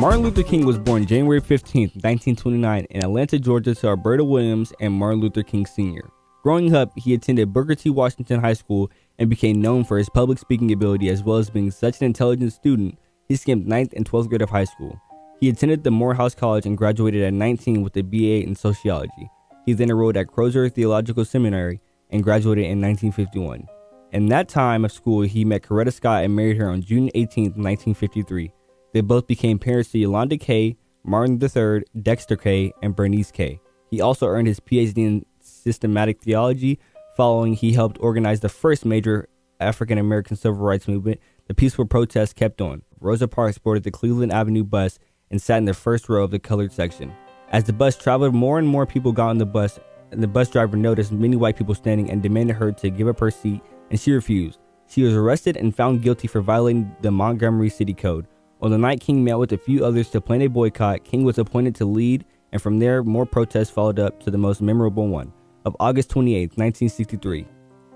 Martin Luther King was born January 15, 1929 in Atlanta, Georgia to Alberta Williams and Martin Luther King Sr. Growing up, he attended Booker T. Washington High School and became known for his public speaking ability as well as being such an intelligent student. He skipped 9th and 12th grade of high school. He attended the Morehouse College and graduated at 19 with a BA in sociology. He then enrolled at Crozer Theological Seminary and graduated in 1951. In that time of school, he met Coretta Scott and married her on June 18, 1953. They both became parents to Yolanda K., Martin III, Dexter K., and Bernice K. He also earned his PhD in systematic theology. Following, he helped organize the first major African-American civil rights movement. The peaceful protests kept on. Rosa Parks boarded the Cleveland Avenue bus and sat in the first row of the colored section. As the bus traveled, more and more people got on the bus, and the bus driver noticed many white people standing and demanded her to give up her seat, and she refused. She was arrested and found guilty for violating the Montgomery City Code. On the night King met with a few others to plan a boycott, King was appointed to lead, and from there, more protests followed up to the most memorable one of August 28, 1963.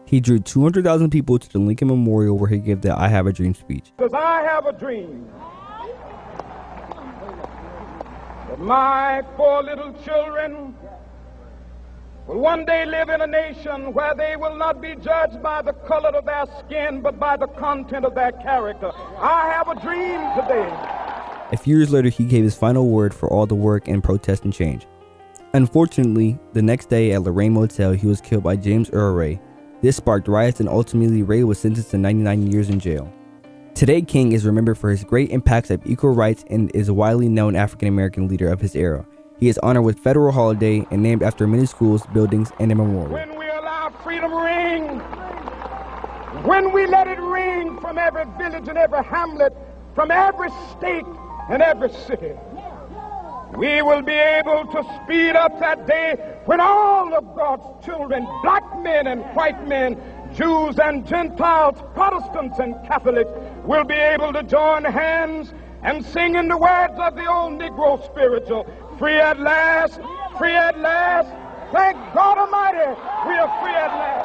He drew 200,000 people to the Lincoln Memorial where he gave the I Have a Dream speech. Because I have a dream that my 4 little children will one day live in a nation where they will not be judged by the color of their skin, but by the content of their character. I have a dream today. A few years later, he gave his final word for all the work and protest and change. Unfortunately, the next day at Lorraine Motel, he was killed by James Earl Ray. This sparked riots, and ultimately Ray was sentenced to 99 years in jail. Today, King is remembered for his great impacts of equal rights and is a widely known African-American leader of his era. He is honored with federal holiday and named after many schools, buildings, and a memorial. When we allow freedom ring, when we let it ring from every village and every hamlet, from every state and every city, we will be able to speed up that day when all of God's children, black men and white men, Jews and Gentiles, Protestants and Catholics, will be able to join hands and sing in the words of the old Negro spiritual, free at last, free at last. Thank God Almighty, we are free at last.